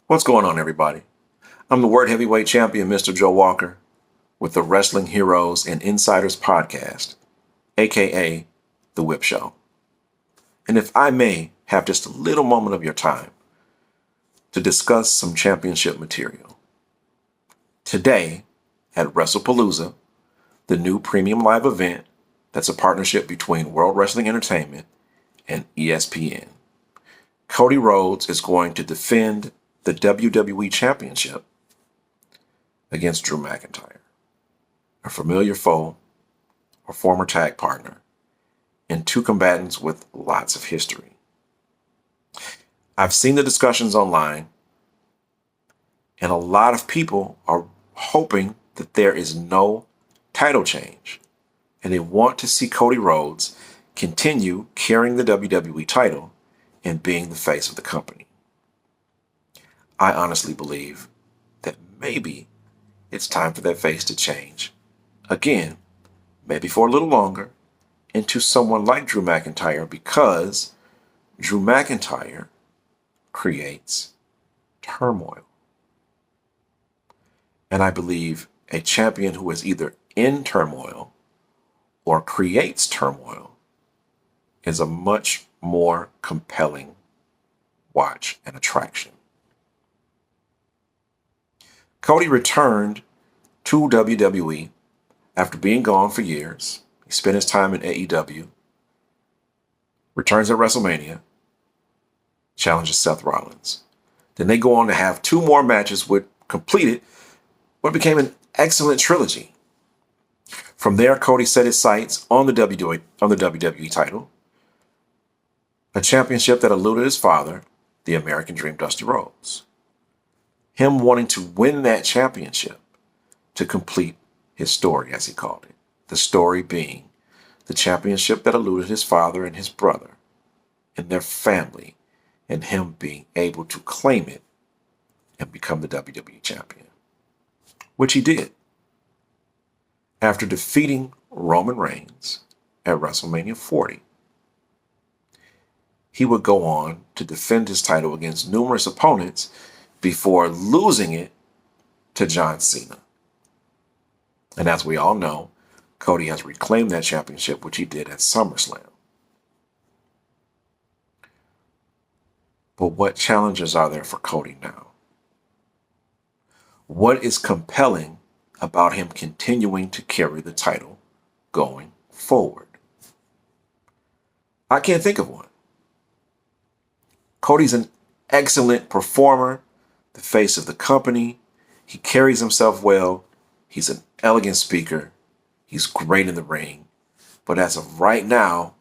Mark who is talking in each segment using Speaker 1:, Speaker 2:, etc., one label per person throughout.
Speaker 1: What's going on, everybody? I'm the World Heavyweight Champion, Mr. Joe Walker, with the Wrestling Heroes and Insiders podcast, aka The Whip Show. And if I may have just a little moment of your time to discuss some championship material. Today, at WrestlePalooza, the new premium live event that's a partnership between World Wrestling Entertainment and ESPN, Cody Rhodes is going to defend the WWE Championship against Drew McIntyre, a familiar foe or former tag partner, and two combatants with lots of history. I've seen the discussions online, and a lot of people are hoping that there is no title change, and they want to see Cody Rhodes continue carrying the WWE title and being the face of the company. I honestly believe that maybe it's time for that face to change. Again, maybe for a little longer, into someone like Drew McIntyre, because Drew McIntyre creates turmoil. And I believe a champion who is either in turmoil or creates turmoil is a much more compelling watch and attraction. Cody returned to WWE after being gone for years. He spent his time in AEW, returns at WrestleMania, challenges Seth Rollins. Then they go on to have two more matches which completed what became an excellent trilogy. From there, Cody set his sights on the WWE title, a championship that eluded his father, the American Dream Dusty Rhodes. Him wanting to win that championship to complete his story, as he called it. The story being the championship that eluded his father and his brother and their family, and him being able to claim it and become the WWE champion, which he did. After defeating Roman Reigns at WrestleMania 40, he would go on to defend his title against numerous opponents before losing it to John Cena. And as we all know, Cody has reclaimed that championship, which he did at SummerSlam. But what challenges are there for Cody now? What is compelling about him continuing to carry the title going forward? I can't think of one. Cody's an excellent performer, the face of the company. He carries himself well. He's an elegant speaker. He's great in the ring. But as of right now,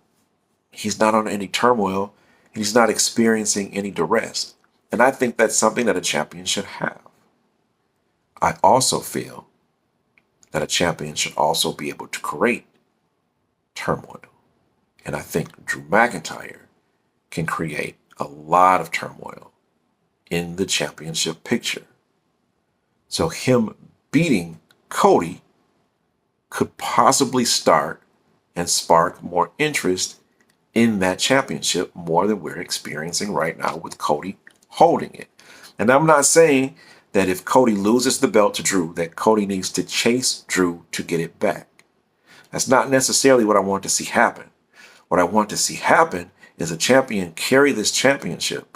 Speaker 1: he's not on any turmoil. He's not experiencing any duress. And I think that's something that a champion should have. I also feel that a champion should also be able to create turmoil. And I think Drew McIntyre can create a lot of turmoil in the championship picture. So him beating Cody could possibly start and spark more interest in that championship more than we're experiencing right now with Cody holding it. And I'm not saying that if Cody loses the belt to Drew, that Cody needs to chase Drew to get it back. That's not necessarily what I want to see happen. What I want to see happen is a champion carry this championship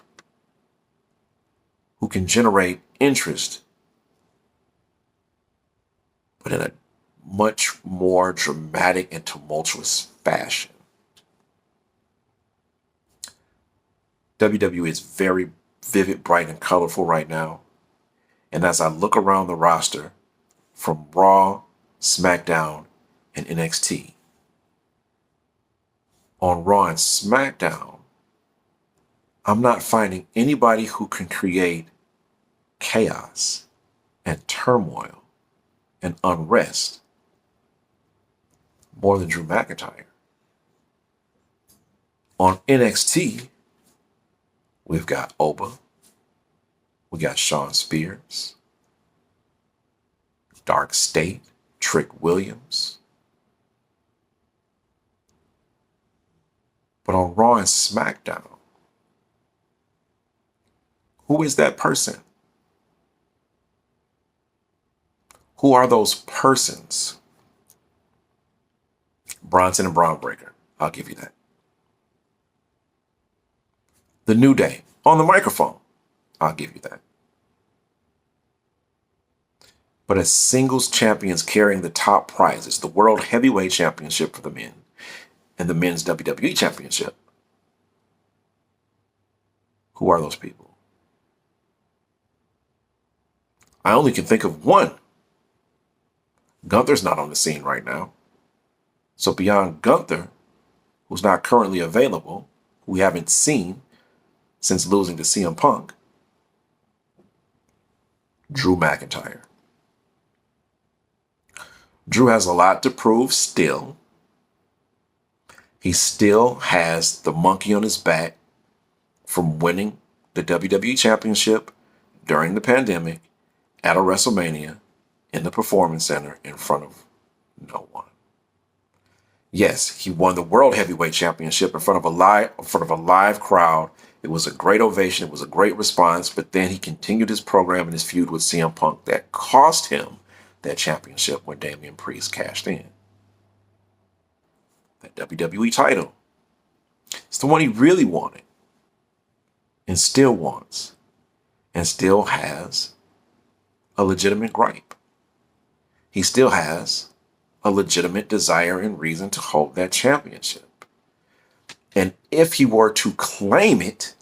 Speaker 1: who can generate interest, but in a much more dramatic and tumultuous fashion. WWE is very vivid, bright, and colorful right now. And as I look around the roster from Raw, SmackDown, and NXT, on Raw and SmackDown, I'm not finding anybody who can create chaos and turmoil and unrest more than Drew McIntyre. On NXT, we've got Oba, we got Shawn Spears, Dark State, Trick Williams. But on Raw and SmackDown, who is that person Who are those persons? Bronson and Braun Breaker. I'll give you that. The New Day on the microphone. I'll give you that. But as singles champions carrying the top prizes, the World Heavyweight Championship for the men and the Men's WWE Championship, who are those people? I only can think of one. Gunther's not on the scene right now. So beyond Gunther, who's not currently available, who we haven't seen since losing to CM Punk, Drew McIntyre. Drew has a lot to prove still. He still has the monkey on his back from winning the WWE Championship during the pandemic at a WrestleMania in the Performance Center in front of no one. Yes, he won the World Heavyweight Championship in front of a live crowd. It was a great ovation. It was a great response. But then he continued his program and his feud with CM Punk that cost him that championship when Damian Priest cashed in. That WWE title. It's the one he really wanted and still wants and still has a legitimate gripe. He still has a legitimate desire and reason to hold that championship. And if he were to claim it,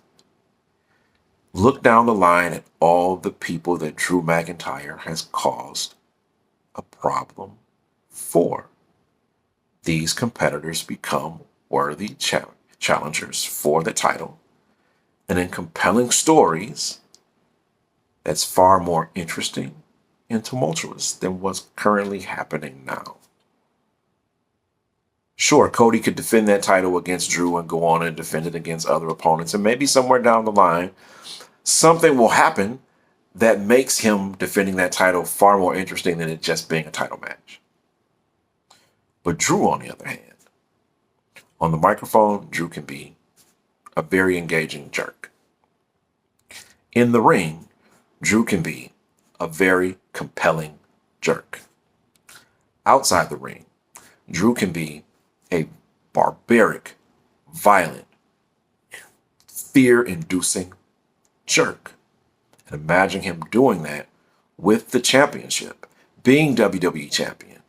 Speaker 1: look down the line at all the people that Drew McIntyre has caused a problem for. These competitors become worthy challengers for the title, and in compelling stories that's far more interesting and tumultuous than what's currently happening now. Sure, Cody could defend that title against Drew and go on and defend it against other opponents, and maybe somewhere down the line, something will happen that makes him defending that title far more interesting than it just being a title match. But Drew, on the other hand, on the microphone, Drew can be a very engaging jerk. In the ring, Drew can be a very compelling jerk. Outside the ring, Drew can be a barbaric, violent, fear-inducing jerk. And imagine him doing that with the championship, being WWE champion.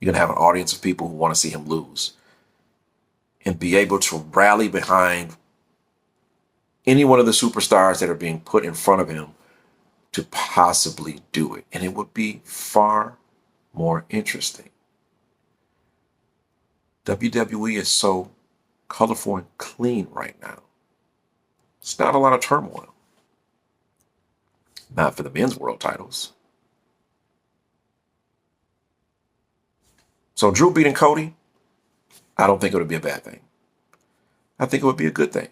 Speaker 1: You're going to have an audience of people who want to see him lose and be able to rally behind any one of the superstars that are being put in front of him to possibly do it. And it would be far more interesting. WWE is so colorful and clean right now. It's not a lot of turmoil. Not for the men's world titles. So Drew beating Cody, I don't think it would be a bad thing. I think it would be a good thing.